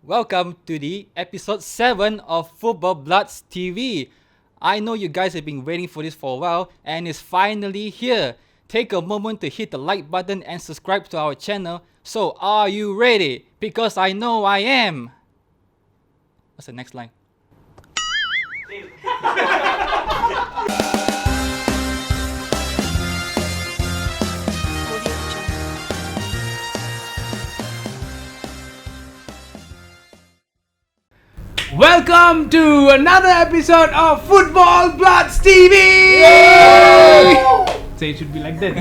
Welcome to the episode 7 of Football Bluds TV. I know you guys have been waiting for this for a while and it's finally here. Take a moment to hit the like button and subscribe to our channel. So are you ready? Because I know I am. What's the next line? Welcome to another episode of Football Bluds TV! So it should be like that.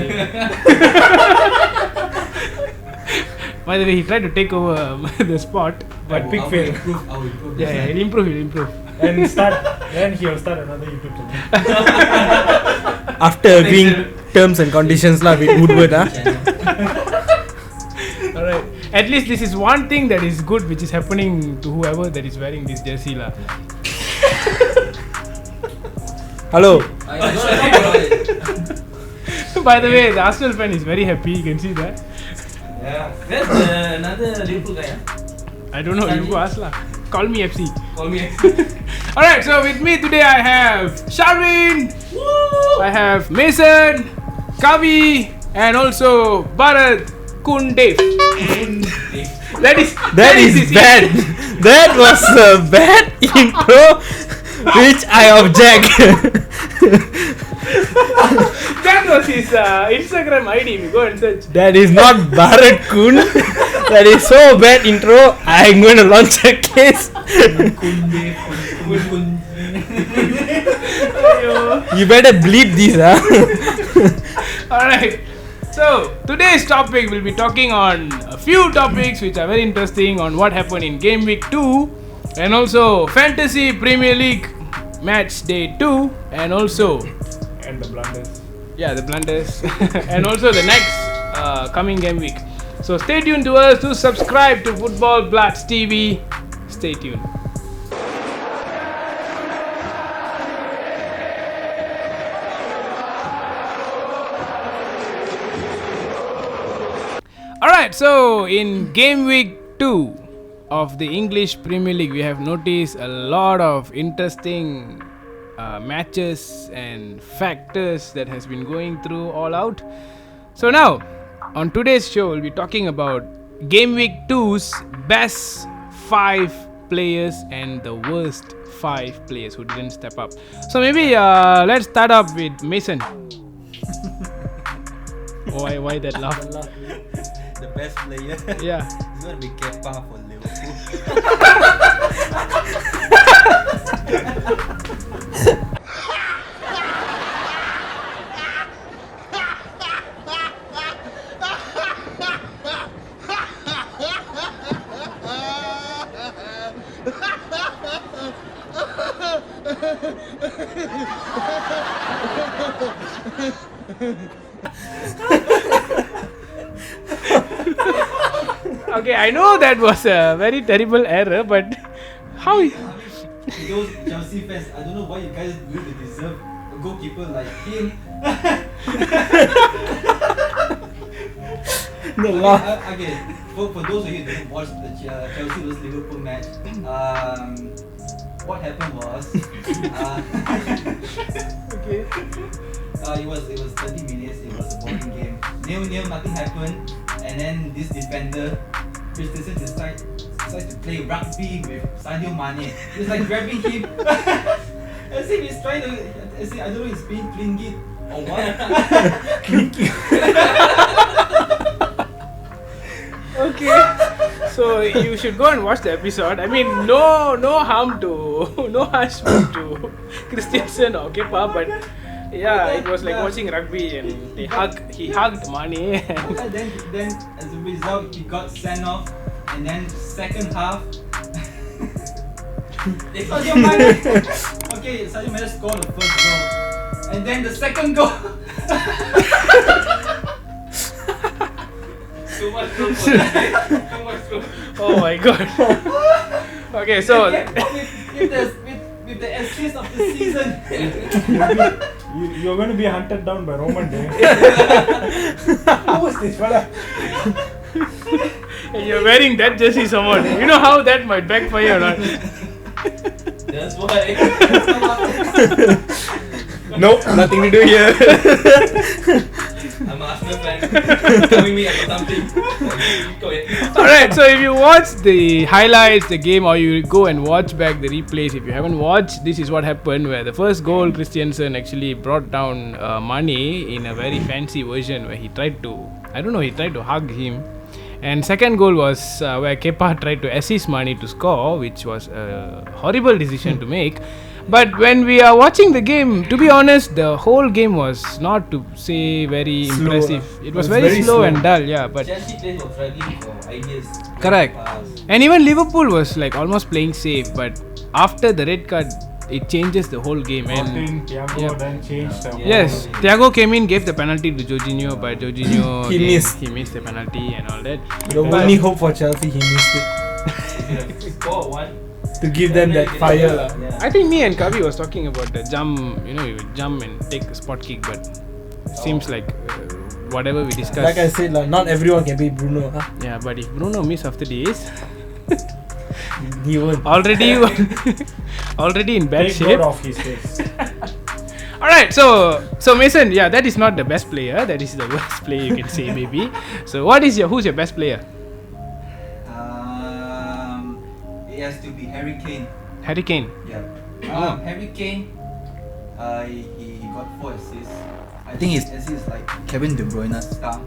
By the way, he tried to take over the spot, but big fail. I'll improve. Yeah, he'll improve. And he'll start another YouTube channel. After agreeing terms and conditions with Woodward. Alright. At least this is one thing that is good which is happening to whoever that is wearing this jersey lah. Hello. By the way, the Arsenal fan is very happy, you can see that. Yeah. That's another Liverpool guy, huh? I don't know, you go ask lah. Call me FC. Call me. Alright, so with me today I have Sharvin, I have Mason, Kavi, and also Bharath. Kundev. That is bad. That was a bad intro, which I object. That was his Instagram ID. We go and search. That is not Bharat Kun. That is so bad intro. I'm going to launch a case. You better bleep this, Alright. So, today's topic will be talking on a few topics which are very interesting on what happened in Gameweek 2 and also Fantasy Premier League Matchday 2 and also And the blunders. the blunders and also the next coming game week. So stay tuned to us to subscribe to Football Bluds TV. Stay tuned. Alright, so in game week 2 of the English Premier League, we have noticed a lot of interesting matches and factors that has been going through all out. So now, on today's show, we'll be talking about game week 2's best 5 players and the worst 5 players who didn't step up. So maybe let's start up with Mason. Why that laugh? The best player? Yeah. It's gonna be Kepa for Liverpool. Okay, I know that was a very terrible error, but how? Those Chelsea fans, I don't know why you guys do to deserve a goalkeeper like him. Okay, for those of you who didn't watch the Chelsea vs Liverpool match, what happened was, Okay. it was 30 minutes. It was a boring game. 0-0, nothing happened, and then this defender, Christensen, decides to play rugby with Sadio Mane. He's like grabbing him, as if he's trying to. As if, I don't know, he's being clingy or what. Okay. So you should go and watch the episode. I mean, no harm to Christensen or Kepa, but yeah, it was like watching rugby and he hugged Mane. And then as a result, he got sent off, and then second half, Sadio Mane. Okay, Sadio Mane scored the first goal, and then the second goal. Too much room for that. Too much room. Oh my god. Okay, so with the assist of the season. You're going to be hunted down by Roman Day. Who was this fella? And you're wearing that jersey, someone. You know how that might backfire or not? That's why. Nope, nothing to do here. I'm an Arsenal fan. Telling me I got something. Go ahead. Alright, so if you watch the highlights, the game, or you go and watch back the replays, if you haven't watched, this is what happened where the first goal, Christiansen actually brought down Mane in a very fancy version where he tried to hug him. And second goal was where Kepa tried to assist Mane to score, which was a horrible decision to make. But when we are watching the game, to be honest, the whole game was not to say very Slow, impressive. It was very very slow slow. and dull, yeah. But Chelsea players were struggling for ideas. correct. Pass. And even Liverpool was like almost playing safe. But after the red card, it changes the whole game. And Thiago yeah. then changed the yes, Thiago came in, gave the penalty to Jorginho, but Jorginho He missed. He missed the penalty and all that. The only hope for Chelsea, he missed it. If you have scored one, To give them that fire lah. yeah. I think me and Kavi was talking about the jump. You know, you jump and take a spot kick, but it seems like whatever we discussed. Like I said lah, not everyone can be Bruno. Huh? Yeah, but if Bruno miss after this, He won't. already in bad Take shape. God off his face. Alright, so Mason, yeah, that is not the best player. That is the worst player you can say maybe. So who's your best player? It has to be Harry Kane. Harry Kane. Yeah. Harry Kane. He got 4 assists. I think his assists is like Kevin De Bruyne's style.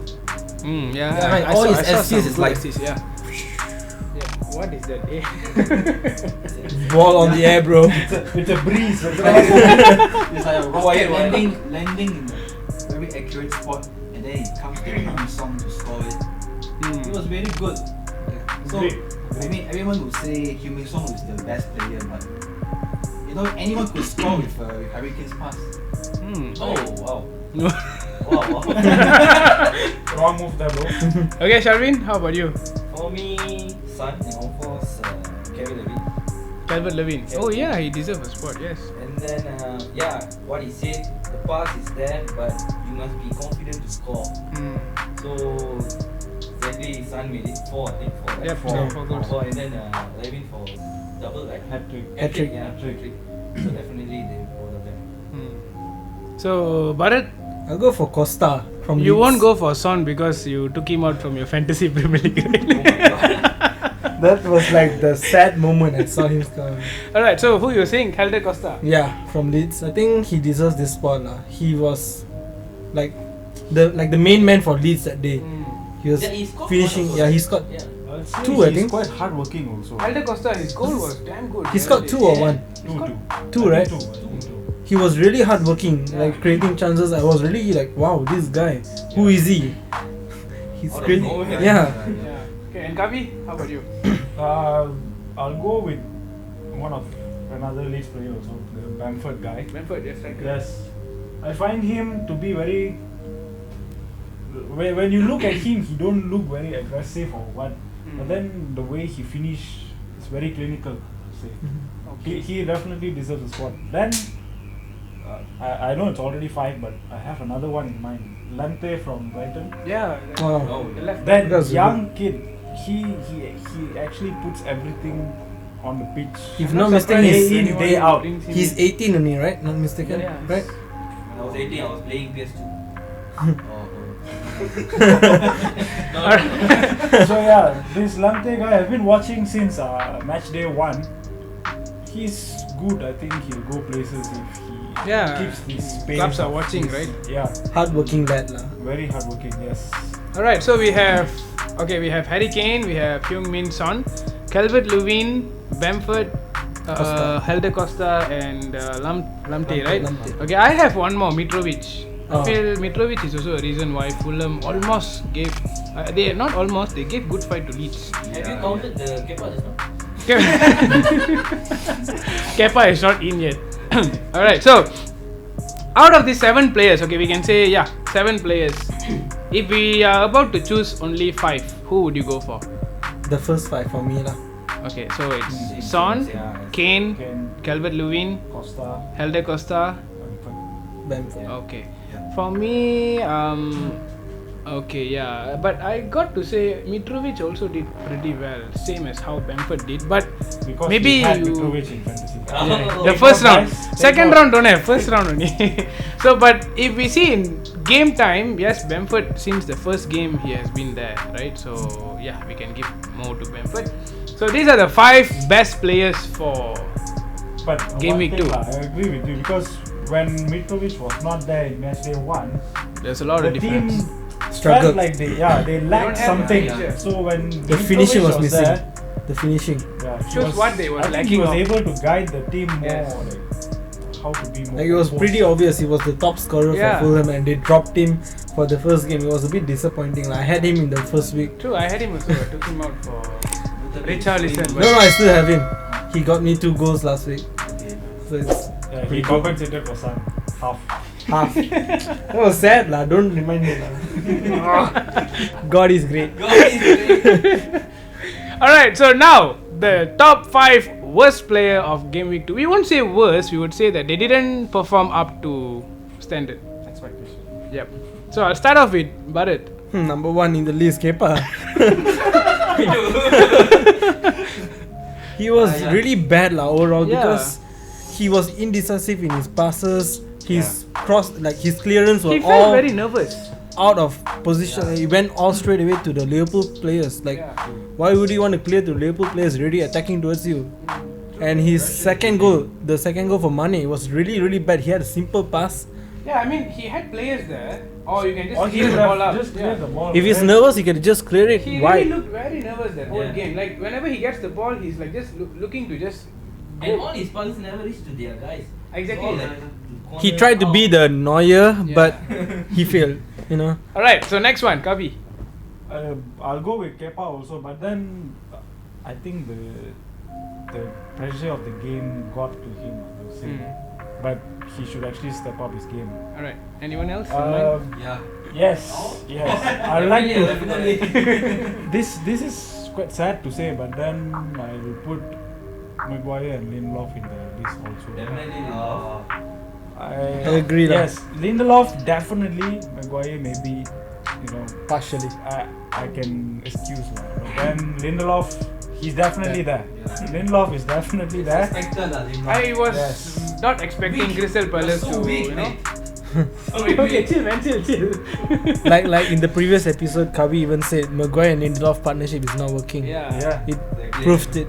Yeah. Yeah, I all saw- his I saw assists some is good like- assists, yeah. What is that? Ball on the air, bro. With a breeze. It's like a rocket landing in a very accurate spot, and then it comes to the song to score it. It was very good. So Great. I mean, everyone would say Heung-min Son is the best player, but you know anyone could score with Harry Kane's pass. Oh, wow. No. Wow. Wrong move there, bro. Okay, Sharvin, how about you? For me, Son, and of course, Kevin Levin. Calvert Levin. Oh yeah, he deserves a spot. Yes. And then, what he said, the pass is there, but you must be confident to score. So, exactly, Son made it 4, I think. 4, right? Yeah, four goals. 4, and then Levin for double, right? Hat-trick. Hat-trick. Yeah, hat-trick. So, definitely, they both of them. So Bharath, I'll go for Costa from you Leeds. won't go for Son because you took him out from your fantasy Premier League. That was like the sad moment I saw him come. Alright, so who you saying? Helder Costa. Yeah, from Leeds. I think he deserves this spot lah. He was like the main man for Leeds that day. He was Yeah, he scored finishing. one Yeah, also. he scored Yeah. I'll say 2, I he's think. quite hardworking also. Helder Costa, his goal was damn good. He scored 2 or 1. 2, right? 2. He was really hardworking, like creating chances. I was really like, wow, this guy. Who is he? He's Out of really nowhere. yeah. Yeah. Okay, and Kavi, how about you? I'll go with another Leeds player also, the Bamford guy. Brentford, yes, right. Yes, I find him to be very. When you look at him, he don't look very aggressive or what. But then the way he finish, it's very clinical. I say. He definitely deserves a spot. Then I know it's already 5, but I have another one in mind. Lante from Brighton. Yeah. Wow. The left. That That's young kid, he actually puts everything on the pitch. If I'm not not mistaken, surprised day in, he's, day out. he's 18 only, right? Not mistaken, Yeah. right? When I was 18, I was playing PS2. So yeah, this Lante guy I've been watching since Matchday 1. He's good. I think he'll go places if he Yeah. keeps this pace. Clubs are of watching, his- right? Yeah, Hardworking lad lah. very hardworking. Yes. Alright, so we have Harry Kane, we have Heung-min Son, Calvert Lewin, Bamford, Costa. Helder Costa, and Lamptey, right? Lamptey. Okay, I have one more, Mitrovic. I Oh. feel Mitrovic is also a reason why Fulham almost gave. They gave good fight to Leeds. Have you counted the Kepa just now? Kepa is not in yet. Alright, so out of these 7 players, okay, we can say 7 players. If we are about to choose only 5, who would you go for? The first 5 for me lah. Okay, so it's Son, Kane, Ken, Calvert Lewin, Costa, Helder Costa. Bamford. Bamford. Okay. For me, Okay, yeah, but I got to say Mitrovic also did pretty well, same as how Bamford did. But Because maybe he had you- Mitrovic in fantasy. the Take first note, round, guys. Take second note. round don't have, first round only. So, but if we see in game time, yes, Bamford since the first game he has been there, right? So yeah, we can give more to Bamford. So these are the 5 best players for But Gameweek one thing 2. lah, I agree with you because when Mitrovic was not there in Matchday 1, There's a lot the of difference. team Struggled. felt like they lacked don't have something. finisher. So when The finishing was missing. there, The finishing. he Shows what they was I think he lacking was of. able to guide the team more, Yes. like how to be more. Like it was composed. pretty obvious he was the top scorer Yeah. for Fulham and they dropped him for the first game. It was a bit disappointing. Like, I had him in the first week. True, I had him also. I took him out for Richarlison. No, I still have him. He got me 2 goals last week. So it's Yeah, he pretty good. compensated for some half. Half. That was sad lah. Don't remind me lah. God is great. Alright, so now the top 5 worst player of Game Week 2. We won't say worst, we would say that they didn't perform up to standard. Expectation. Yep. So I'll start off with Bharath. Number 1 in the list, Kepa. He was really bad lah overall Yeah. because he was indecisive in his passes. His cross, like his clearance were He felt all very nervous. out of position. He went all straight away to the Liverpool players. Like, Yeah. why would you want to clear to Liverpool players already attacking towards you? And his second goal, the second goal for Mane, was really bad. He had a simple pass. Yeah, I mean he had players there, or you can just Or clear he the ball up. just clear the ball. If he's right? nervous, he could just clear it He really wide. looked very nervous that whole Yeah. game. Like whenever he gets the ball, he's like just looking to just And all his passes never reach to their guys. Exactly. All like He corner tried to be out. the Neuer, Yeah. but he failed. You know. Alright, so next one, Kavi. I'll go with Kepa also, but then I think the pressure of the game got to him, I would say. But he should actually step up his game. Alright. Anyone else? in mind? Yeah. Yes, yes. I like to. Definitely. This is quite sad to say, but then I will put Maguire and Lindelof in the list also. Definitely. I agree lah. Yes, Lindelof definitely. Maguire maybe, Partially. I can excuse lah. But then Lindelof, he's definitely there. Yeah. Lindelof is definitely there. Expected lah, Lindelof. I was Yes. not expecting Weak. Crystal Palace So to, weak, mate. Okay, chill man, chill. like in the previous episode, Kavi even said Maguire and Lindelof partnership is not working. Yeah. Yeah. It Exactly. proved it.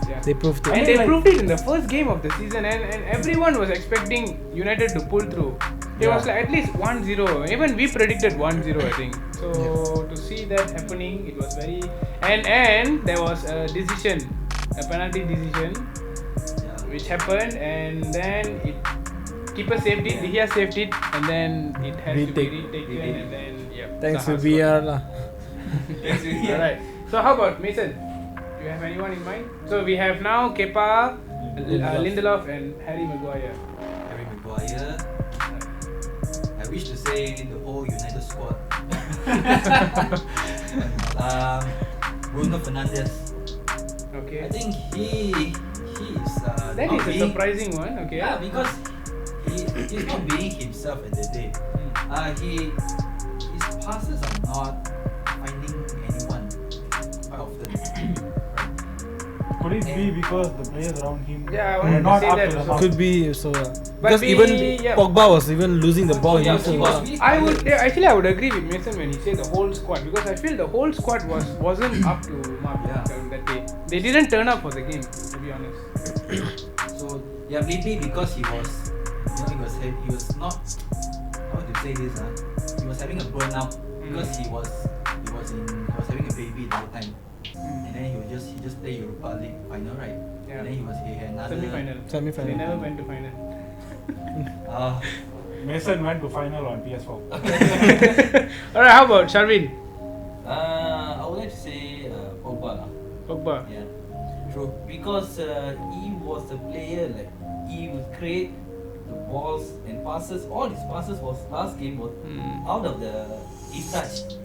Yeah. They proved And it. they like- proved it in the first game of the season, and everyone was expecting United to pull through. It was like at least 1-0. Even we predicted 1-0, I think. So to see that happening, it was very and there was a decision, a penalty decision, Yeah. which happened, and then keeper saved it, Dia saved it, and then it has to be Retake. retaken, and then Thanks to Zaha VR lah. Thanks to scored. Alright. So how about Mason? Do you have anyone in mind? So we have now Kepa, Lindelof, and Harry Maguire. Harry Maguire. I wish to say the whole United squad. Bruno Fernandes. Okay. I think he is That not is a being- surprising one. Okay. Yeah, because he's not being himself at the day. His passes are not finding anyone quite often. Could it be because the players around him Yeah, I were wanted to not say up that to the also. mark? Could be so. But Because we- even yeah. Pogba was even losing the ball. Yeah, He he was was really I would I would agree with Mason when he said the whole squad, because I feel the whole squad wasn't up to mark that day. They didn't turn up for the game, to be honest. So yeah, maybe because he was not, how to say this, he was having a burnout because he was having a baby the whole time, and then he just play Europa League final, right? Yeah. And then he had another Semi-final. Semi-final. They never went to final. Mason went to final on PS4. Alright, how about Sharvin? I would like to say Pogba lah. Pogba. Yeah, true. Because he was a player, like he would create the balls and passes. All his passes was last game was out of his touch.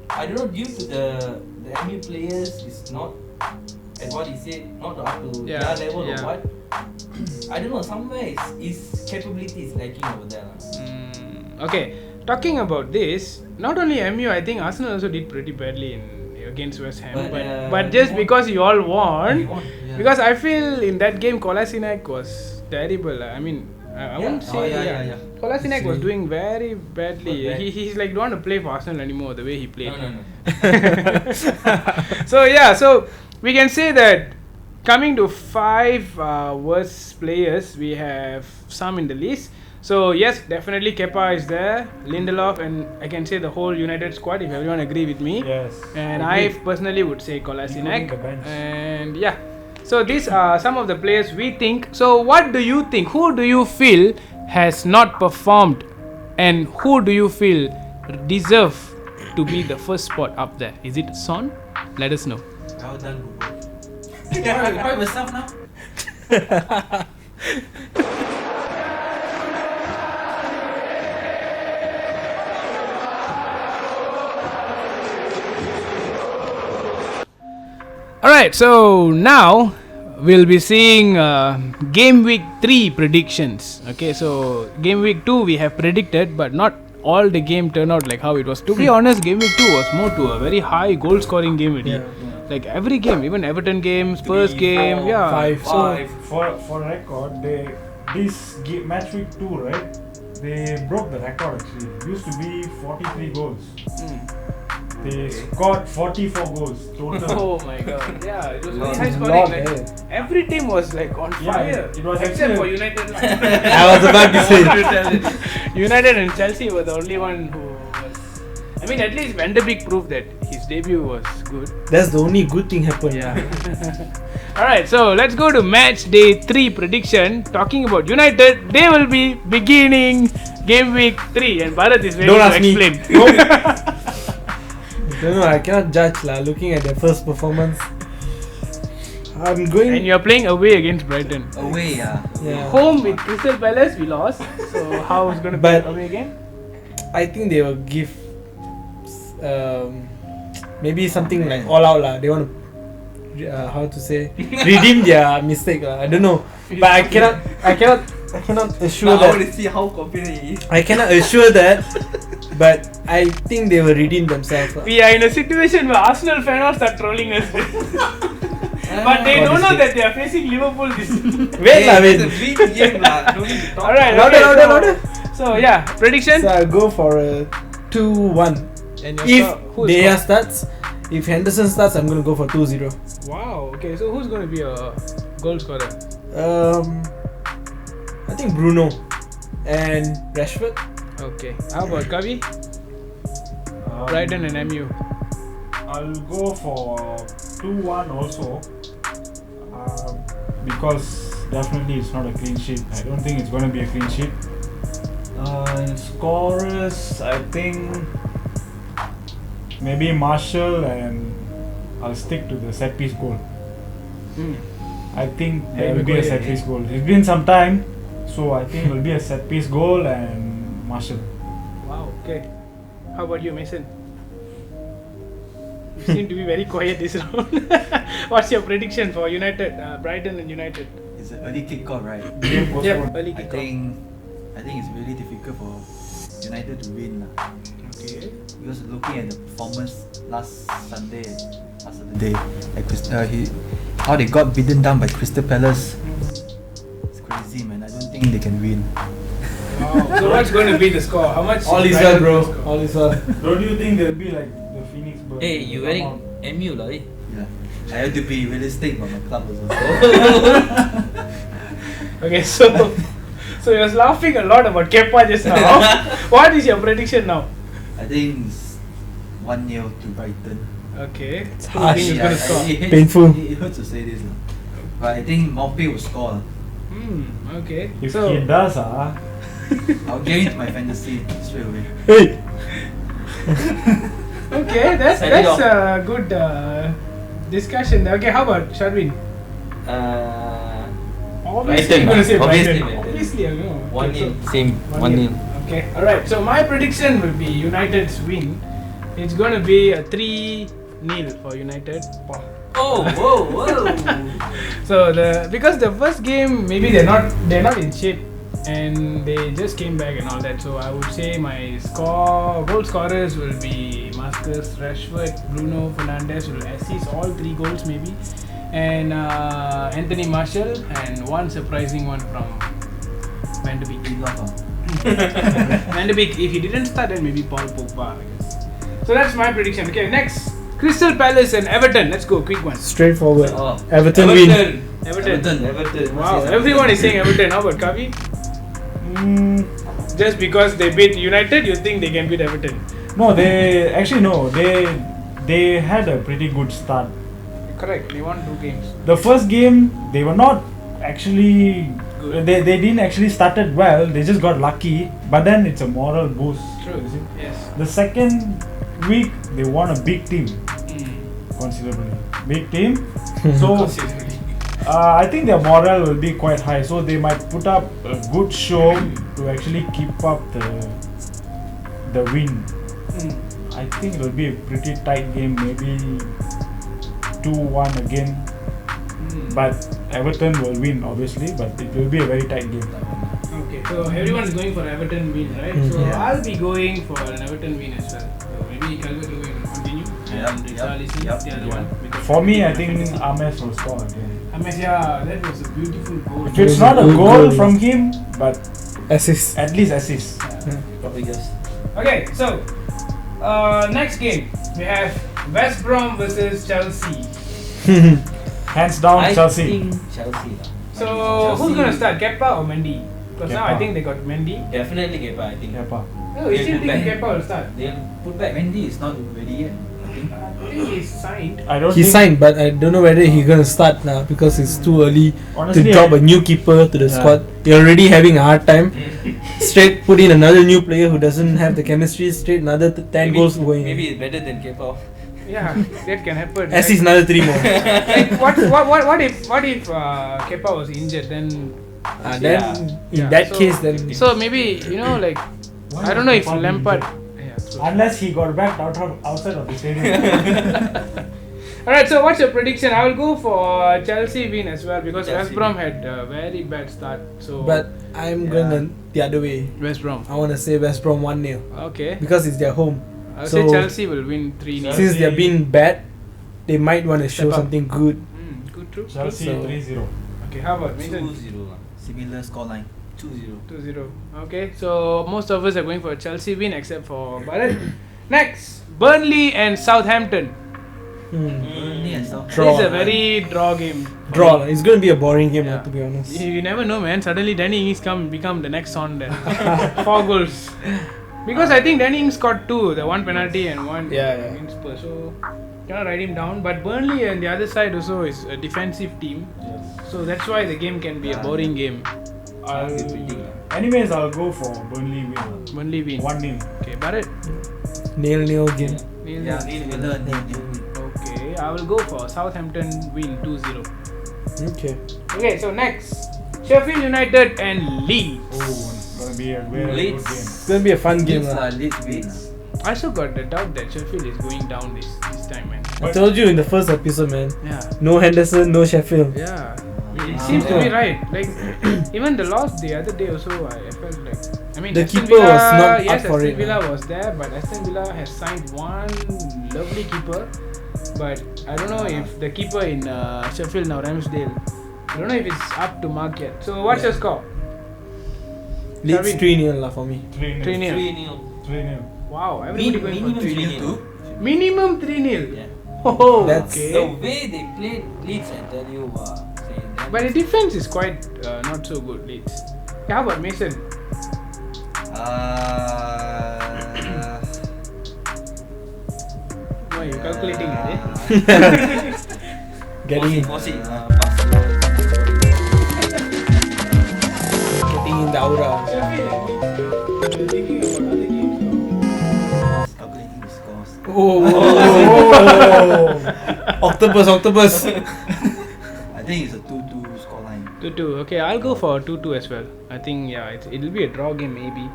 I don't know, due to the MU players is not, as what he said, not up to Yeah, their level yeah. or what. I don't know. Somewhere his capability is lacking over there lah. Okay. talking about this, not only MU, I think Arsenal also did pretty badly against West Ham. But just because you all won, because I feel in that game Kolasinac was terrible. I mean, I wouldn't say Kolasinac was doing very badly. He's like don't want to play for Arsenal anymore the way he played. No. So we can say that coming to 5 worst players, we have some in the list. So yes, definitely Kepa is there, Lindelof, and I can say the whole United squad if everyone agree with me. Yes. And Agreed. I personally would say Kolasinac. Including the bench. And yeah, so these are some of the players we think. So what do you think? Who do you feel has not performed, and who do you feel deserve to be the first spot up there? Is it Son? Let us know. Well done, Google. Proud of yourself now. Alright, so now we'll be seeing Game Week 3 predictions. Okay, so Game Week 2 we have predicted, but not all the game turned out like how it was. To be honest, Game Week 2 was more to a very high goal scoring game. Like every game, even Everton game, Spurs game, 5. So For record, match week 2, right? They broke the record actually. It used to be 43 goals. They scored 44 goals total. Oh my god, yeah, it was very It's high a scoring. lot, Like, every team was like on fire. it was except actually- for United. I was about to say. United and Chelsea were the only one who was. I mean, at least Van de Beek proved that his debut was good. That's the only good thing happened. Yeah. Alright, so let's go to match day 3 prediction. Talking about United, they will be beginning game week 3, and Bharath is ready Don't to ask me. explain. Don't know, I cannot judge looking at their first performance. I'm going. And you're playing away against Brighton. Away, Yeah. Home with Crystal Palace, we lost. So how is going to be But- away again? I think they will give maybe something like all out lah. They want to how to say redeem their mistake lah. I don't know, but I cannot assure I that. want to see how confident he is. I cannot assure that, but I think they will redeem themselves lah. We are in a situation where Arsenal fans start trolling us. But they don't know that they are facing Liverpool this Wait lah, It's a wait. big game lah. Don't need to talk. Alright, Louder. So yeah, prediction? So I'll go for a 2-1. And If who's Dea starts, if Henderson starts, I'm gonna go for 2-0. Wow, okay, so who's going to be a goal scorer? I think Bruno and Rashford. Okay, how about Kavi? Brighton and MU. I'll go for 2-1 also. Because definitely it's not a clean sheet. I don't think it's going to be a clean sheet. Scorers, I think maybe Marshall, and I'll stick to the set piece goal. I think there will be a set piece goal. It's been some time, so I think it will be a set piece goal and Marshall. Wow, okay. How about you, Mason? You seem to be very quiet this round. What's your prediction for United, Brighton and United? It's an early kick-off, right? Yep, early I kickoff. think it's really difficult for United to win lah. Okay. Because looking at the performance last Saturday, how they got beaten down by Crystal Palace. It's crazy, man. I don't think they can win. Wow. So what's going to be the score? How much? All is well, bro. All is well. Don't you think they'll be like the Phoenix Birds? Hey, you wearing MU lah, eh? Yeah, I have to be realistic about my club also. Okay, so you was laughing a lot about Kepa just now. What is your prediction now? I think it's 1-0 to Brighton. Okay. It's Who do you harsh. think is going to score? It hurts- Painful. It hurts to say this, lah. But I think Maupay will score. Okay. If So he does, I'll get into my fantasy straight away. Hey. okay, that's Set it a good discussion. Okay, how about Sharvin? Obviously, you're Brighton, going to say obviously, Brighton. Brighton. Obviously, I know. One Okay, nil, so- same. 1-0. Okay, alright. So my prediction will be United's win. It's going to be a 3-0 for United. Oh, whoa. So because the first game maybe they're not in shape and they just came back and all that. So I would say my goal scorers will be Marcus Rashford, Bruno Fernandes will assist all 3 goals maybe, and Anthony Martial, and one surprising one from Van de Beek. Van de Beek, if he didn't start, then maybe Paul Pogba, I guess. So that's my prediction. Okay, next, Crystal Palace and Everton. Let's go, quick one. Straightforward. Oh. Everton win. Everton. Wow, everyone is saying Everton. How about Kavi? Just because they beat United, you think they can beat Everton? No, they had a pretty good start. Correct, they won 2 games. The first game, they were not actually Good. they didn't actually started well. They just got lucky, but then it's a moral boost. True. You see? Yes. The second week, they won a big team, considerably. Big team. So I think their morale will be quite high. So they might put up a good show to actually keep up the win. I think it will be a pretty tight game, maybe 2-1 again. But Everton will win, obviously, but it will be a very tight game. Okay, so everyone is going for Everton win, right? So I'll be going for an Everton win as well. So maybe Calvert will continue. The other one. For me, I think Ames will score again. Ames, yeah, that was a beautiful goal. If it's not a goal from him, but Assist. at least assist. Probably just. Okay, so next game we have West Brom versus Chelsea. Hands down, I Chelsea. think Chelsea. So Chelsea. who's gonna start, Kepa or Mendy? Because now I Kepa. think they got Mendy. Definitely Kepa, I think. Kepa. No, you They still put think back- Kepa will start? They'll put back Mendy is not ready yet. I think. I think he's signed. I don't He think signed, but I don't know whether he's gonna start now because it's too early honestly, to drop a new keeper to the squad. You're already having a hard time. Straight put in another new player who doesn't have the chemistry. Straight another 10 goals going. Maybe it's better than Kepa. Yeah, that can happen. Assist another 3 more. Like, what if Kepa was injured? Then Then in Yeah, that so- case, then so maybe like Why I don't would know if Kepa be Lampard. injured? Yeah, true. Unless he got back outside of the stadium. Alright, so what's your prediction? I will go for Chelsea win as well because Chelsea West Brom had a very bad start. So but I'm gonna the other way. West Brom. I wanna say West Brom 1-0 Okay. because it's their home. I'll So- say Chelsea will win 3-0. Chelsea- Since they're being bad, they might want to show Step up. something good. Good, true. Chelsea So- 3-0. Okay, how about Mason? 2-0 lah. Similar scoreline. 2-0. 2-0. Okay, so most of us are going for a Chelsea win except for Bharath. Next, Burnley and Southampton. Burnley and Southampton. Draw. This is a very draw game. Draw. It's gonna be a boring game, Yeah. to be honest. You never know, man. Suddenly Danny Ings become the next on there. 4 goals. Because I think Danny Ings scored 2, the one penalty and one Yeah. against Spurs. So cannot write him down. But Burnley and the other side also is a defensive team. Yes. So that's why the game can be a boring game. Anyways, I'll go for Burnley win. Burnley win. 1-0. Okay, Bharath. 0-0 game. Yeah, similar nil. Okay, I will go for Southampton win 2-0. Okay. Okay, so next, Sheffield United and Leeds. Oh, it's gonna be a very good Leeds. game. It's gonna be a fun game. lah. Leeds wins. I also got the doubt that Sheffield is going down this time, man. I told you in the first episode, man. Yeah. No Henderson, no Sheffield. Yeah. It seems to be right. Like even the loss the other day also, I felt like. I mean, The Aston keeper was Villa- not yes, up for Aston it, Villa man. was there, but Aston Villa has signed one lovely keeper. But I don't know if the keeper in Sheffield now, Ramsdale, I don't know if it's up to mark yet. So what's your score? Leeds Sharvin. 3-0 lah for me. 3-0. 3-0. 3-0. 3-0. Wow, everybody going Minimum for 3-0. 3-0. Minimum 3-0. Yeah. Oh, That's- The okay. way they played Leeds, I tell you, But the defense is quite not so good, Leeds. How about Mason? Why are you calculating it? Getting in, Getting getting in the aura. Calculating the scores. Oh, octopus. I think it's a 2-2 scoreline. 2-2. Okay, I'll go for 2-2 as well. I think it'll be a draw game maybe.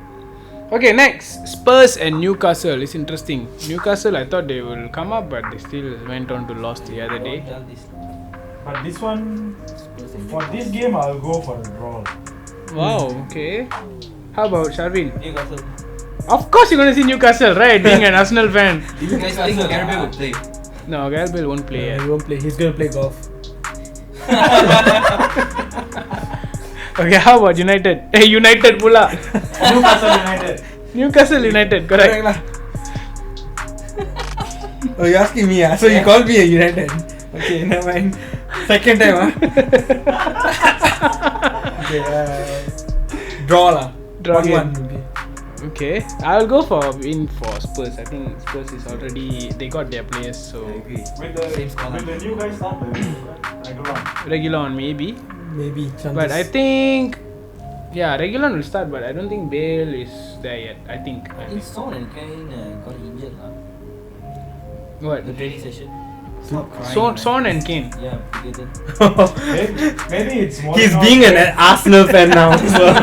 Okay, next, Spurs and Newcastle. It's interesting. Newcastle, I thought they will come up, but they still went on to lost the other day. But this one, for this game, I'll go for a draw. Wow, okay. How about Sharvin? Newcastle. Of course you're gonna see Newcastle, right? Being an Arsenal fan. Do you guys think Gareth Bale will play? No, Gareth Bale won't play yet. He won't play. He's gonna play golf. Okay, how about United? Hey, United pula. Newcastle United. Newcastle United, correct. lah. Oh, you're asking me, so you called me a United. Okay, never mind. Second time, Okay, draw lah. Draw game. 1-1 maybe. Okay, I'll go for win for Spurs. I think Spurs is already, they got their players, so I agree. With the Same score with the new guys start Regulon. Regulon maybe. Maybe. But I think, yeah, Regulon will start, but I don't think Bale is there yet. I think. I think Son and Kane got injured lah. What? The training session. Stop crying. Son and Kane. Yeah, together. Maybe it's more. He's being an Arsenal fan now. So.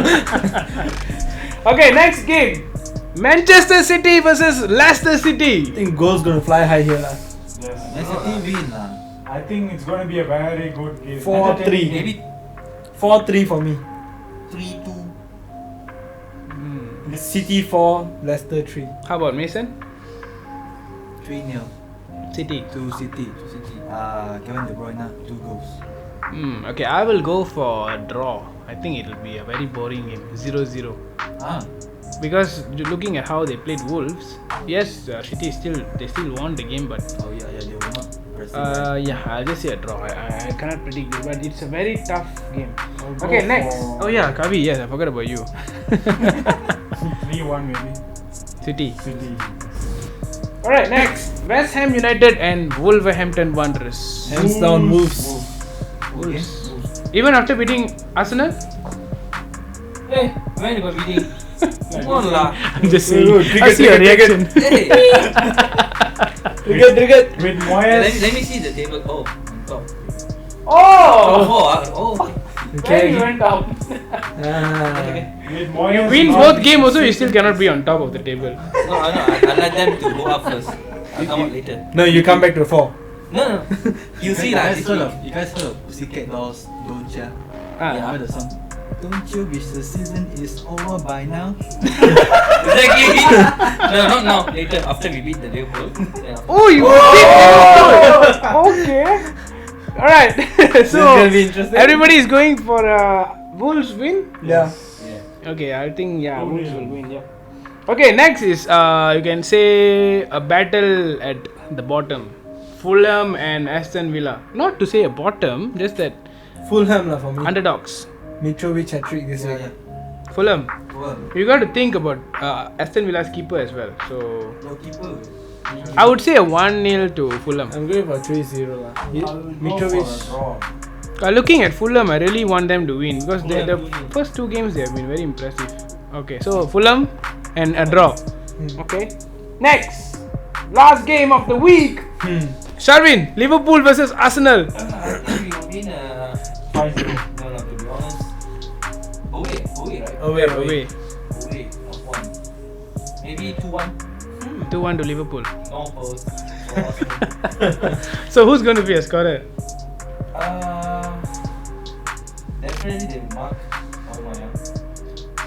Okay, next game. Manchester City versus Leicester City. I think goal's gonna fly high here lah. Yes. Man City win lah. I think it's going to be a very good game. 4-3. Maybe 4-3 for me. 3-2. City 4, Leicester 3. How about Mason? 3-0 City. to City. Kevin De Bruyne 2 goals. Okay, I will go for a draw. I think it will be a very boring game, 0-0. Because looking at how they played Wolves, yes, City still won the game, but Oh yeah, they were not pressing. yeah, I'll just say a draw. I cannot predict it, but it's a very tough game. I'll go Okay, next. for Oh yeah, Kavi. Yes, I forgot about you. 3-1 maybe. City. City. All right, next. West Ham United and Wolverhampton Wanderers. Hands down moves. Wolves. Even after beating Arsenal? Hey, when you got beating? Come on lah. I'm just saying. Trigger, I see your trigger, reaction. Hey. Triggered. With let Moyes. me see the table. Oh, on top. Oh! Oh. Where you went down? Okay. With Moyes. You win both games also, you still cannot be on top of the table. No, I let them to go up first. I'll come up later. No, you come back to 4. No. You see lah. You guys heard of Pussycat Dolls, don't ya? Ah, Yeah. Remember the song? Don't you wish the season is over by now? Exactly. No, not now. Later, after we beat the Liverpool. Yeah. Oh, you did! Okay. Alright. So, gonna be interesting. everybody is going for Wolves win? Yeah. Okay, I think, yeah, Who Wolves will? will win, yeah. Okay, next is, you can say, a battle at the bottom. Fulham and Aston Villa. Not to say a bottom, just that Fulham lah for me. underdogs. Mitrovic hat-trick this week. Fulham. Well, You got to think about Aston Villa's keeper as well. So, your keeper. I would say a 1-0 to Fulham. I'm going for 3-0 lah. I'll go for a Mitrovic. draw. Looking at Fulham, I really want them to win because the Fulham. first 2 games they have been very impressive. Okay, so Fulham and a draw. Okay. Next, last game of the week. Sharvin, Liverpool versus Arsenal. I think we will win. 5-0. No, to be honest. Away, right? Away. Away. Away, of 1. Maybe 2-1. 2-1 to Liverpool. No post. For Arsenal. So who's going to be a scorer? Definitely they mark Aubameyang.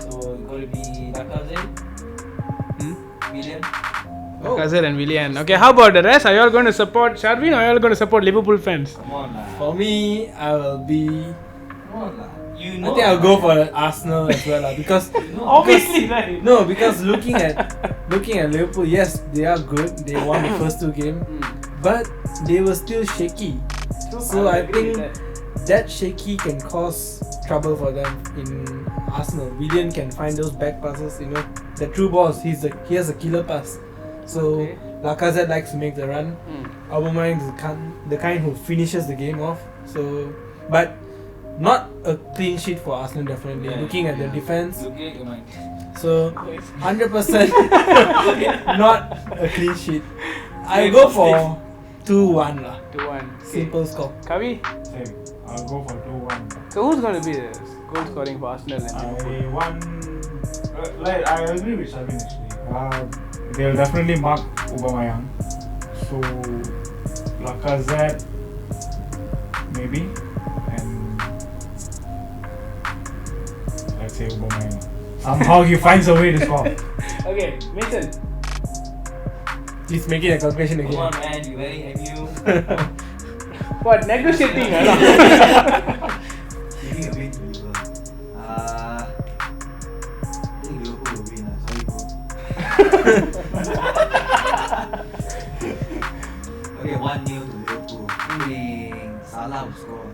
So it's going to be Lacazette, William. Kazir and Willian. Okay, how about the rest? Are you all going to support Sharvin or are you all going to support Liverpool fans? Come on lah. For me, I will be. Come on lah. You I know. think I'll go for Arsenal as well lah because. Obviously, right? No, because looking at Liverpool, yes, they are good. They won the first 2 games, but they were still shaky. So I think that shaky can cause trouble for them in Arsenal. Willian can find those back passes, the true balls. He has a killer pass. So Okay. Lacazette likes to make the run. Aubameyang is the kind who finishes the game off. So, but not a clean sheet for Arsenal definitely. Yeah, Looking at the defense, Look at your mind. so 100% not a clean sheet. I go for 2-1 lah. 2-1. Simple score. Kavi? Same. I'll go for 2-1. So who's going to be the goal scoring for Arsenal and Liverpool? I agree with Sharvin actually. They'll definitely mark Aubameyang. So Lacazette maybe, and that's Somehow he finds a way to score. Okay, Mason. He's making a calculation Come on, again. man, you very MU. What, negotiating? Giving a win to Liverpool. I think Liverpool will win. Sorry, bro. Okay, 1-0 to Liverpool. I think Salah will score.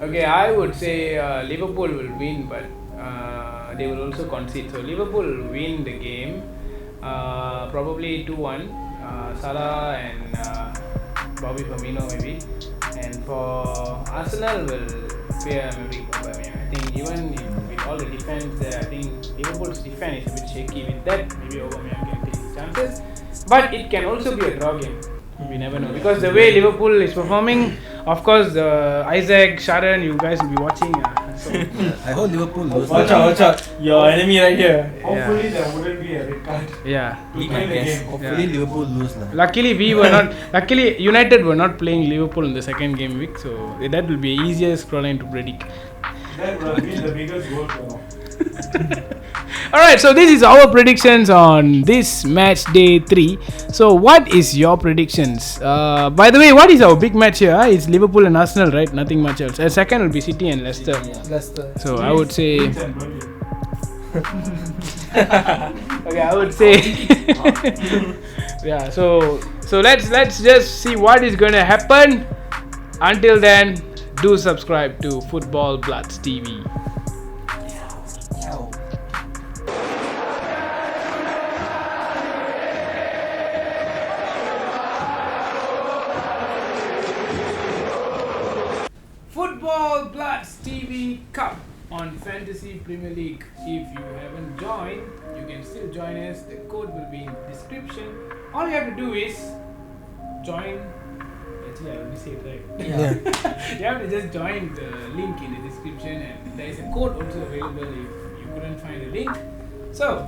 Okay, I would say Liverpool will win, but they will also concede. So Liverpool will win the game, probably 2-1. Salah and Bobby Firmino maybe. And for Arsenal will fear maybe Aubameyang. I think even with all the defense there, I think Liverpool's defense is a bit shaky. With that, maybe Aubameyang can take his chances. But it can also be a draw game. We never know, because the way Liverpool is performing, of course, Isaac, Sharon, you guys will be watching. So I hope Liverpool lose. Watch out. Your enemy right here. Hopefully there wouldn't be a red card. yeah. To play the game. Hopefully Liverpool lose. Luckily, Luckily, United were not playing Liverpool in the second game week, so that will be easier scoreline to predict. That would have been the biggest goal for Alright, so this is our predictions on this match day 3. So, what is your predictions? By the way, what is our big match here? It's Liverpool and Arsenal, right? Nothing much else. And second will be City and Leicester. Leicester. So, I would say. Leeds and Burnley. Okay, I would say. Yeah, so let's just see what is going to happen. Until then, do subscribe to Football Bluds TV. Football Bluds TV Cup on Fantasy Premier League. If you haven't joined, you can still join us. The code will be in the description. All you have to do is join. Actually, I already said it right. Yeah. You have to just join the link in the description, and there is a code also available if you couldn't find the link. So,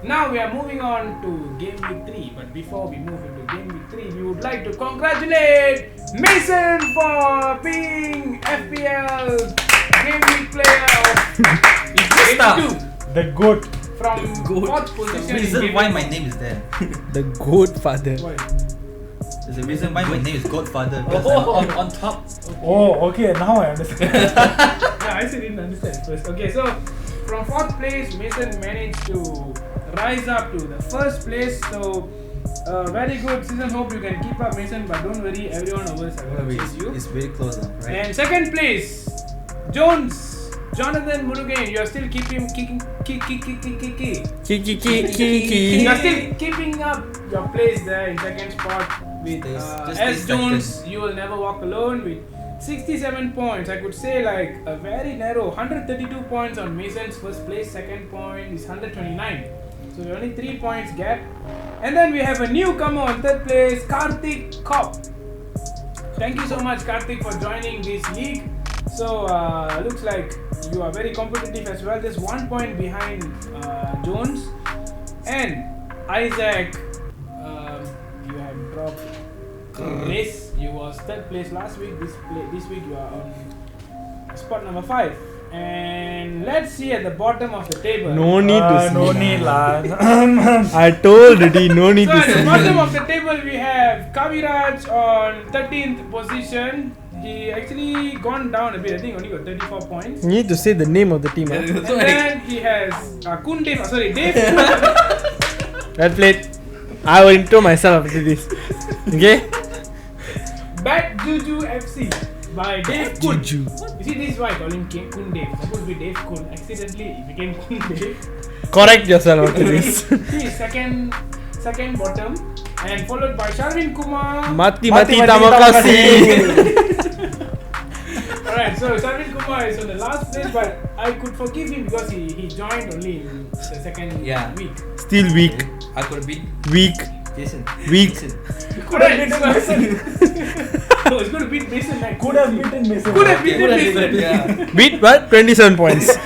now we are moving on to Game Week 3. But before we move into Game Week 3, we would like to congratulate Mason for being FPL Game Week Player of GW2 The GOAT. from 4th position. The in reason Game why Week. my name is there. The goat father. Why? There's a reason why my name is Godfather. Because I'm on top. Oh, okay, now I understand. Yeah, I still didn't understand first. Okay, so from 4th place, Mason managed to rise up to the 1st place. So, very good season. Hope you can keep up, Mason. But don't worry, everyone of us are going to chase you. It's very close, right? And 2nd place, Jonathan Murugan. You are still kicking. You are still keeping up your place there in 2nd spot with Just S stay Jones. second. You will never walk alone with 67 points. I could say like a very narrow 132 points on Mason's 1st place. 2nd point is 129. So we're only 3 points gap. And then we have a newcomer on 3rd place, Karthik Kopp. Thank you so much, Karthik, for joining this league. So looks like you are very competitive as well. Just 1 point behind Jones. And Isaac, you have dropped place. You was 3rd place last week. This week you are on spot number 5. And let's see at the bottom of the table. No need to see. No need lah. I told already, no need So to at the see. bottom of the table we have Kavi on 13th position. He actually gone down a bit. I think only got 34 points. You need to say the name of the team. And then he has Dave. Well played. I will intro myself after this. Okay? Bad Juju FC by Dave Kun. Juju. You see, this is why I call him Kun Dave. Supposed to be Dave Kun. Accidentally, it became Kun Dave. Correct yourself after this. He is second bottom, and followed by Sharvinkumar. Mati tamakasi. Alright, so Sharvinkumar is on the last place, but I could forgive him because he joined only in the 2nd week. Still weak. I could beat Weak. Jason. Weak. Alright, so oh, it's going to beat Mason. Like, Could have beaten Mason. Could have beaten Mason. Yeah. Beat what? 27 points.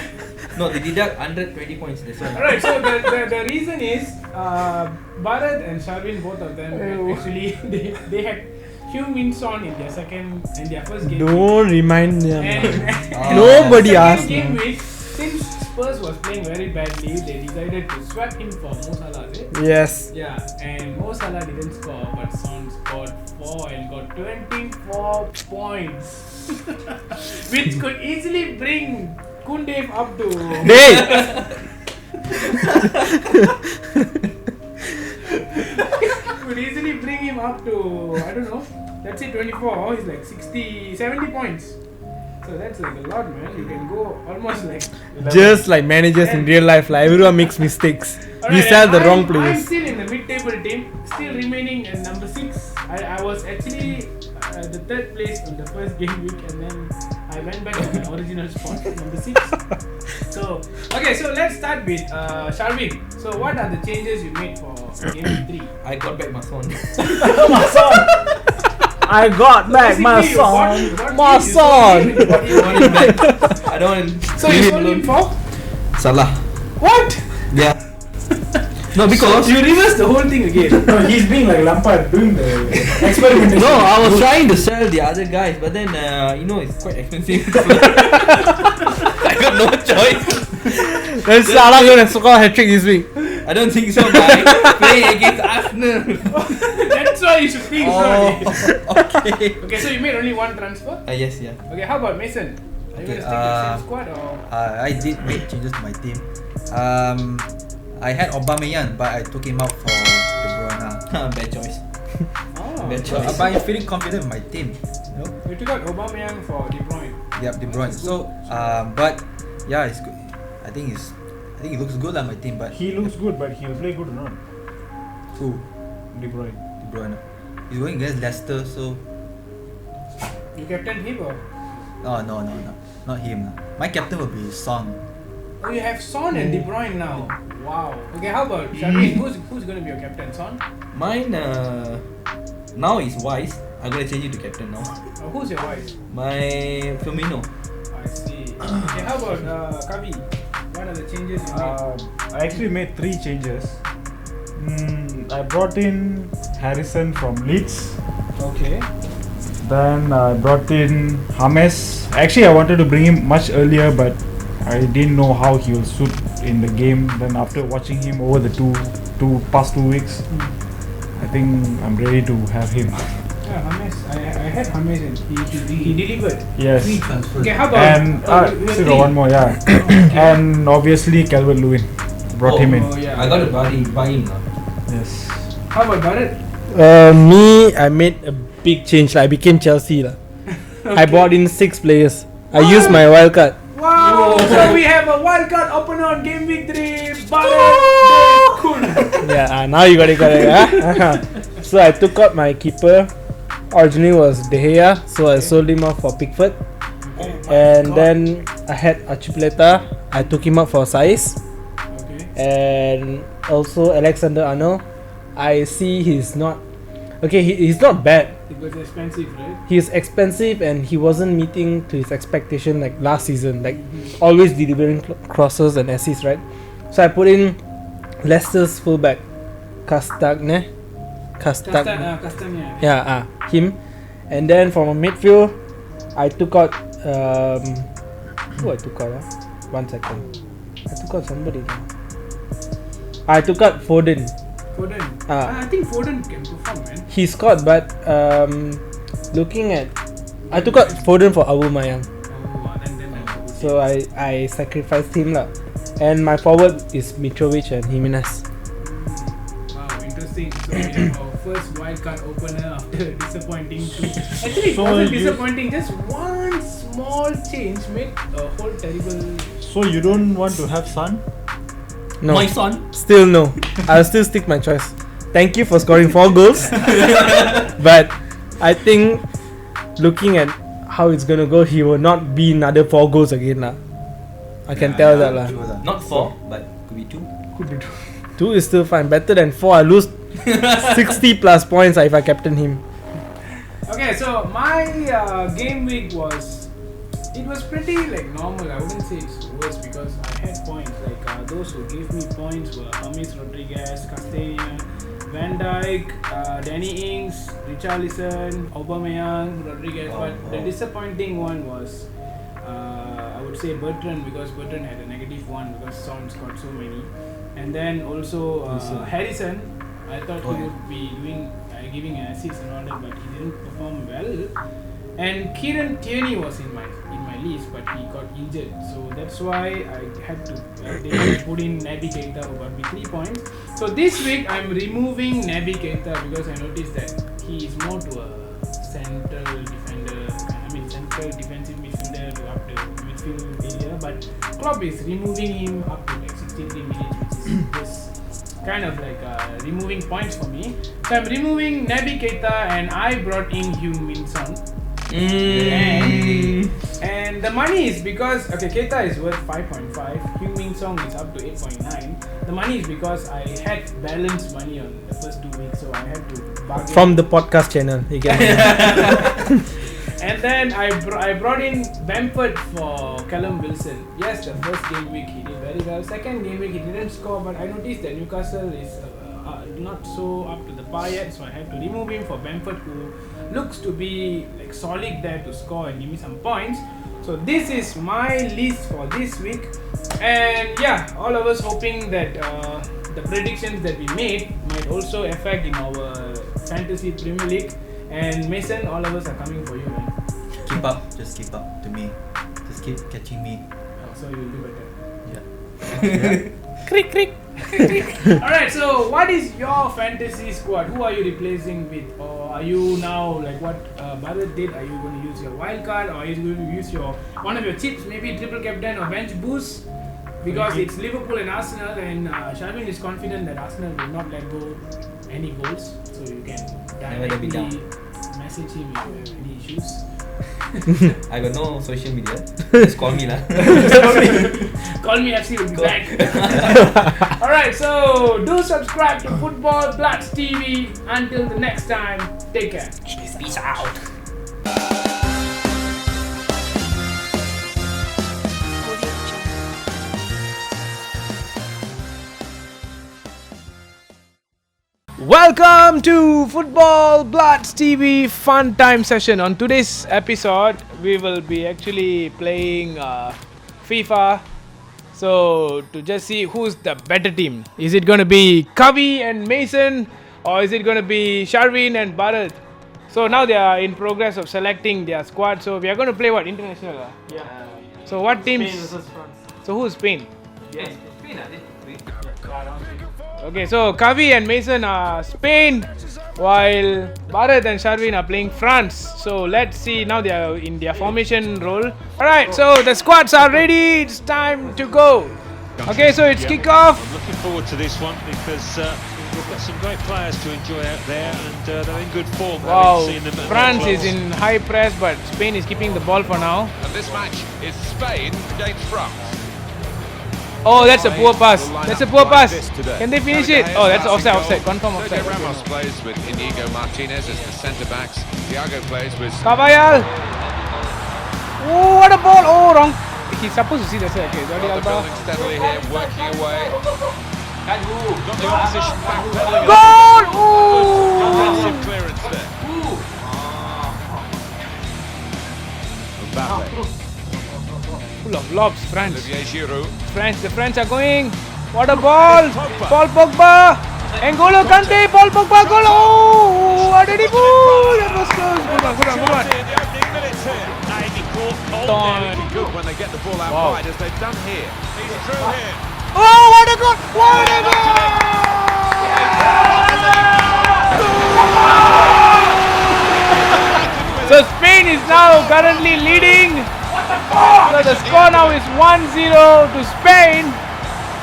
No, they deduct 120 points. That's why. Alright, so the reason is Bharath and Sharvin, both of them actually they had Heung-min Son in their first game. Don't remind them. And Nobody second asked game me. week, since Spurs was playing very badly, they decided to swap him for Mo Salah, is it? Yes. Yeah, and Mo Salah didn't score, but Son scored 4 and got 24 points, which could easily bring Kundev up to. Could easily bring him up to, I don't know, let's say 24, he's like 60, 70 points. So that's like a lot, man. You can go almost like 11. Just like managers in real life, like everyone makes mistakes. We sell the wrong I'm players. still in the mid-table team, still remaining at number 6. I was actually the 3rd place on the first game week, and then I went back to my original spot, number 6. So, okay, so let's start with Sharvik. So, what are the changes you made for game week 3? I got back my son. My son! I got back my Basically, son! what My did you son! do with what you I want him back. I don't want. So you sold him for? Salah. What? Yeah. No, because You reversed the whole thing again. No, he's being like Lampard doing the experimentation. no, I was trying to sell the other guys, but then it's quite expensive. So I got no choice. Then Salah gonna score a hat-trick this week. I don't think so. By playing against Arsenal. That's why you should think sorry. Okay. Okay, so you made only one transfer? Yes, yeah. Okay, how about Mason? Are you Okay, going to stick to the same squad or? I did make changes to my team. I had Aubameyang, but I took him out for De Bruyne. Bad choice. Oh, Bad So, choice. but I'm feeling confident with my team. You know? you took out Aubameyang for De Bruyne. Yep, De Bruyne. So, but yeah, it's good. I think it looks good on my team, but He looks good, but he'll play good or not? who? De Bruyne. De Bruyne. He's going against Leicester, so You captain him or? no, not him. My captain will be Son. Oh, you have Son and De Bruyne now. Wow. Okay, how about Sharvik? Who's going to be your captain? Son? Mine now is Wise. I'm gonna change it to captain now. Who's your wife? My Firmino. I see. Okay, how about Kavi? What are the changes you made? I actually made 3 changes. I brought in Harrison from Leeds. Okay. Then I brought in James. Actually, I wanted to bring him much earlier, but I didn't know how he will suit in the game. Then after watching him over the past 2 weeks, I think I'm ready to have him. Yeah, James. I had James and he delivered. Yes. Okay, how about? And still got one more, yeah. And obviously Calvert-Lewin, brought him in. Oh yeah. I got to buy him now. Yes. How about Bharath? Me, I made a big change. I became Chelsea. I bought in 6 players. I used my wild card. Wow! So we have a wild card opener on game week 3. Bharath. Cool. Yeah, now you got it correct. So I took out my keeper. Originally was De Gea, so I sold him off for Pickford. And then I had Archipeleta. I took him out for Saiz. Okay. And also Alexander Arnold. I see he's not okay. He's not bad. It was expensive, right? He's expensive and he wasn't meeting to his expectation like last season. Like always delivering crosses and assists, right? So I put in Leicester's fullback, Castagna. Castagna. Yeah, him. And then from a midfield, I took out who I took out? 1 second. I took out somebody. I took out Foden. Foden. Ah. I think Foden can perform, man. He scored, but looking at, I took out Foden for Aubameyang. Oh, then So I sacrificed him lah. And my forward is Mitrovic and Jimenez. Wow, interesting. So we have our first wildcard opener after disappointing 3. Actually, it So wasn't you- disappointing. Just one small change made a whole terrible. So you don't want to have Son? No, My son. still no. I'll still stick my choice. Thank you for scoring 4 goals. But I think looking at how it's gonna go, he will not be another 4 goals again lah. I can tell that lah. Sure lah. Not 4, but could be 2. Could be 2. 2 is still fine. Better than 4. I lose 60 plus points if I captain him. Okay, so my game week was. It was pretty like normal. I wouldn't say it's worse because I had points. Like those who gave me points were James Rodriguez, Castellan, Van Dijk, Danny Ings, Richarlison, Aubameyang, Rodriguez. But the disappointing one was would say Bertrand, because Bertrand had a -1 because Son scored so many. And then also Harrison, I thought he would be doing giving an assist and all that, but he didn't perform well. And Kieran Tierney was in my list, but he got injured, so that's why I had to they put in Naby Keita, who got me 3 points. So this week I'm removing Naby Keita because I noticed that he is more to a central defensive midfielder to up the midfield area, but Klopp is removing him up to like 63 minutes, which is just kind of like removing points for me. So I'm removing Naby Keita and I brought in Heung-min Son. And the money is because Keita is worth 5.5, Heung-min Son is up to 8.9. The money is because I had balanced money on the first 2 weeks, so I had to bargain From the podcast channel, you get And then I brought in Bamford for Callum Wilson. Yes, the first game week he did very well. Second game week he didn't score, but I noticed that Newcastle is not so up to the par yet, so I had to remove him for Bamford, who looks to be like solid there to score and give me some points. So this is my list for this week, and yeah, all of us hoping that the predictions that we made might also affect in our fantasy Premier League. And Mason, all of us are coming for you, man. Keep up, just keep up to me. Just keep catching me. Oh, so you'll do better. Yeah. Crick, crick. Alright, so what is your fantasy squad? Who are you replacing with? Or are you now like what Bharath did? Are you going to use your wild card, or are you going to use one of your chips, maybe triple captain or bench boost? Because it's Liverpool and Arsenal, and Sharvin is confident that Arsenal will not let go any goals, so you can directly message him if you have any issues. I got no social media. Just call me lah. Call me FC will be back. Alright, so do subscribe to Football Bluds TV. Until the next time, take care. Peace out. Welcome to Football Bluds TV Fun Time Session. On today's episode, we will be actually playing FIFA. So to just see who's the better team. Is it going to be Kavi and Mason, or is it going to be Sharvin and Bharath? So now they are in progress of selecting their squad. So we are going to play what? International? Yeah. So what teams? Spain versus France. So who's Spain? Yeah. Okay, so Kavi and Mason are Spain, while Bharath and Sharvin are playing France. So let's see, now they are in their formation role. Alright, so the squads are ready, it's time to go. Okay, so it's kickoff. I'm looking forward to this one because we've got some great players to enjoy out there, and they're in good form. Wow, Seen them at France their is in high press, but Spain is keeping the ball for now. And this match is Spain against France. Oh, that's a poor pass. That's a poor pass. Can they finish it? Oh, that's offside. Confirm offside. Sergio Ramos plays with Inigo Martinez as the centre backs. Thiago plays with Carvajal. Oh, what a ball. Oh, wrong. He's supposed to see the side. Okay, Jordi Well, they're Alba. building steadily here, working away. got the opposition backpedaling. Goal! Massive clearance there. Mbappe. Full of lobs, France. Olivier Giroud. The French are going. What a ball! Paul Pogba! N'Golo Kante! Paul Pogba! Goal! Oh! What did he do? That was close. Good one. In the opening minutes here. And he caught hold there. Looking good when they get the ball out Wow. wide, as they've done here. He's through here. Oh! What a goal! What a goal! So Spain is now currently leading. So the score now is 1-0 to Spain.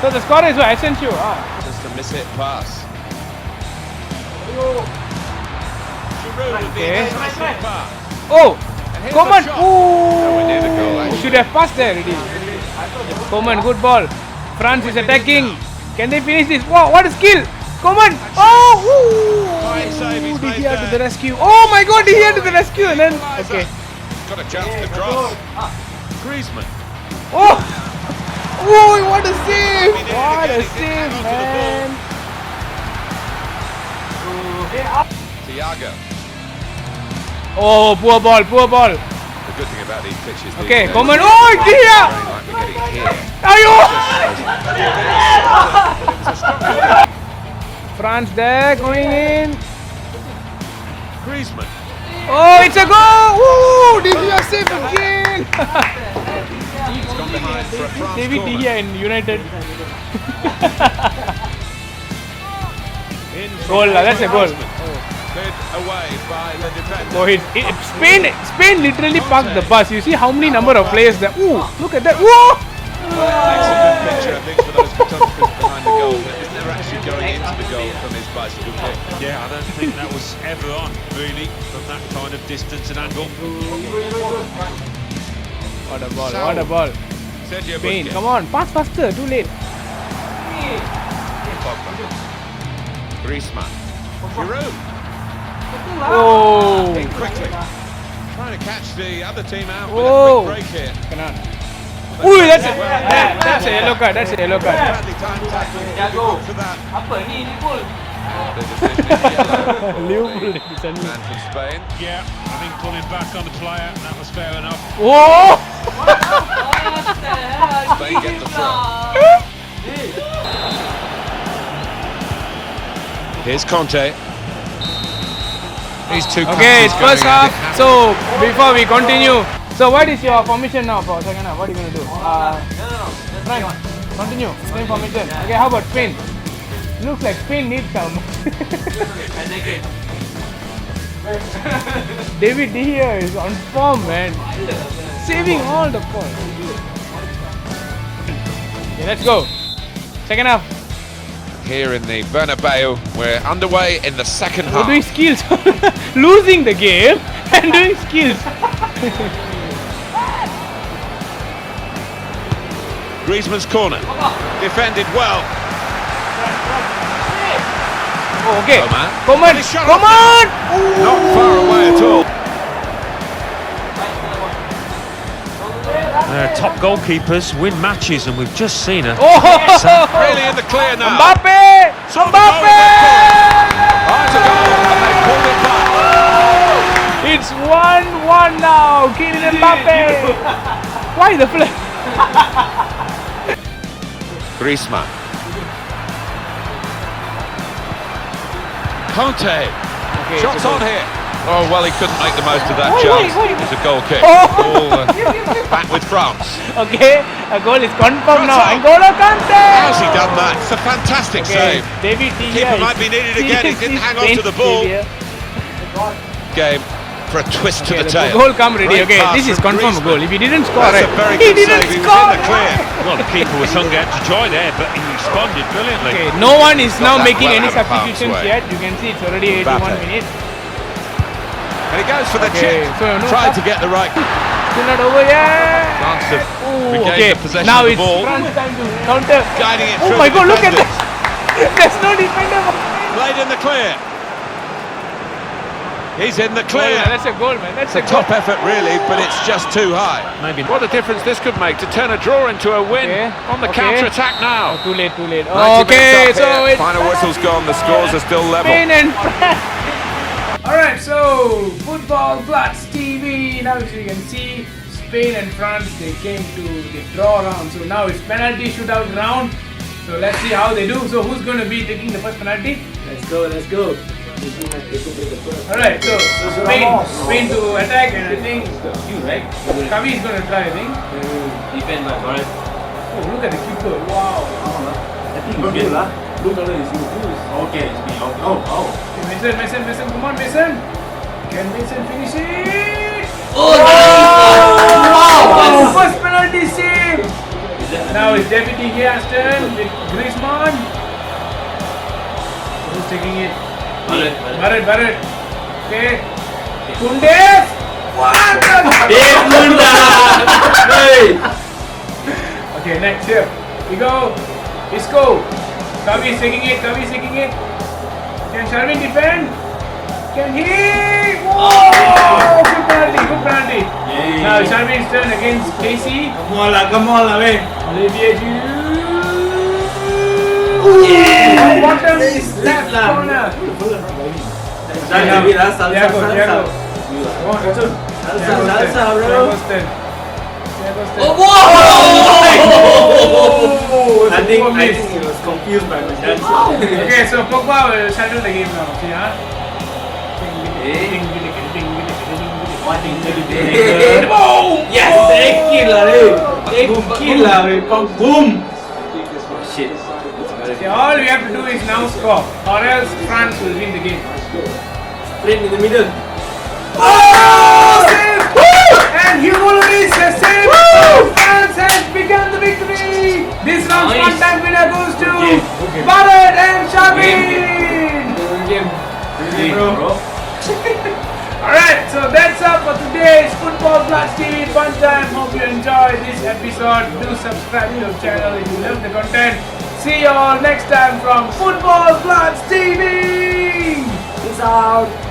So the score is Asensio. Just a miss-hit pass. Giroud with the Okay. decisive pass. Oh! And here's Coman! the shot. Nowhere near the goal, Ooh! actually. Should have passed there already. Coman, good ball. France is attacking. Can they finish this? Wow, what a skill! Coman! Oh! Fine save, he's Ooh! made Didier to there. the rescue. Oh my god, Didier to the rescue and then... Okay. Got a chance to cross. Griezmann. Oh! Oh, what a save! What a save, man! Thiago. Oh, poor ball. The good thing about these pitches. Okay, Coman. Oh, Dia! Ayo! France there going in. Griezmann. Oh, it's a goal! Woo! De Gea save again! He's gone behind for a France David De corner. Gea in United. In Goal, that's a goal. Cleared away by the defender. Oh, Spain literally parked the bus. You see how many number of players there? Ooh, look at that! Whoa! Makes a good picture, I think, for those photographers behind the goal. But they're actually going into the goal from his bicycle kick. Yeah, I don't think that was ever on, really, from that kind of distance and angle. What a ball, what a ball. Sergio Spain, Busquets. come on, pass faster, too late. Pogba. Griezmann. Giroud. Oh! In quickly. Trying to catch the other team out with Whoa. a quick break here. Cannot. Ooh, that's a yellow card, that's a yellow card. Badly timed tackle. Good for that. The decision is yellow. Liverpool Man from Spain. Yeah, I think pulling back on the player, that was fair enough. Whoa! Spain get the throw. Here's Conte. He's too Okay, it's first half. So, before we continue, so what is your formation now for second half? What are you going to do? France, continue, same formation. Okay, how about Spain? Looks like Spain needs some. David De Gea is on form, man. Saving all the balls. Okay, let's go. Second half. Here in the Bernabeu, we're underway in the second We're half. doing skills. Losing the game and doing skills. Griezmann's corner. Defended well. Oh, okay. Coman. Coman. He's shot Coman. Not far away at all. Top goalkeepers win matches, and we've just seen her. Oh, Really in the clear now. Mbappe. Mbappe. Right to goal, and they pulled it back. It's 1-1 now. Kylian Mbappe. Why the flag? Griezmann. Conte. Okay, Shots on here. Oh, well, he couldn't make the most of that Wait, chance. wait. It's a goal kick. Oh. Ball back with France. Okay, a goal is confirmed now. Shots on. N'Golo Kante. How's he done that? It's a fantastic Okay, save. David De Gea. Keeper might be needed again. He didn't hang on to the ball. Game for a twist to the tail. Goal come ready. Great Okay, pass this is from confirmed goal. Griezmann. If he didn't score, That's right? a very He good didn't save. He was score. in the clear. Well, the keeper was hung out to dry there, but he responded brilliantly. Okay, no one is now that making well any out of harm's substitutions way. yet. You can see it's already 81 Mbappe. minutes. And he goes for the Okay, chip. so no Tried stop. to get the right. Still not over yet. France have Ooh, regained okay, the possession now of the it's ball. France time to counter. Guiding it Oh through my the god, look at defenders. that. There's no defender. Played in the clear. He's in the Oh, clear. yeah, that's a goal, man. That's It's a goal. top effort, really, but it's just too high. Maybe. What a difference this could make to turn a draw into a win Okay, on the okay. counter-attack now. Oh, too late, too late. 90 Okay, minutes up so here. it's Final whistle's gone, the scores are still level. Spain and France. Alright, so Football Bluds TV. Now as you can see, Spain and France, they came to the draw round. So now it's penalty shootout round. So let's see how they do. So who's going to be taking the first penalty? Let's go, let's go. Alright, so Spain to attack, and I think Kavi is going to try, I think. Defend by Bharath. Oh, look at the keeper. Wow. I think you get blue color is you. Okay, it's me. Oh. Mason, come on, Mason. Can Mason finish it? Wow! First penalty save. Now it's David De Gea's turn with Griezmann. Who's taking it? Bharath. Okay. Kunde. What Okay, next here. We go. Isco. Kavi is taking it. Can Sharvin defend? Can he? Whoa! Good penalty. Now Sharvin's turn against Casey. Come on, man. Olivier Giroud. Yeah. Bottom left corner. Diago. Come on, Salsa, bro. I think he was confused by my dance. Okay, so Pogba will settle the game now. See, huh? Yes, thank you, Larry. Boom. Shit. See, all we have to do is now score, or else France will win the game. Straight in the middle. Oh! Save! And Hugo Lloris has saved. France has begun the victory. This round's one-time winner goes to Bharath and Sharvin. Bro. Alright, so that's all for today's Football Bluds TV Fun Time. Hope you enjoyed this episode. Do subscribe to our channel if you love the content. See you all next time from Football Bluds TV. Peace out.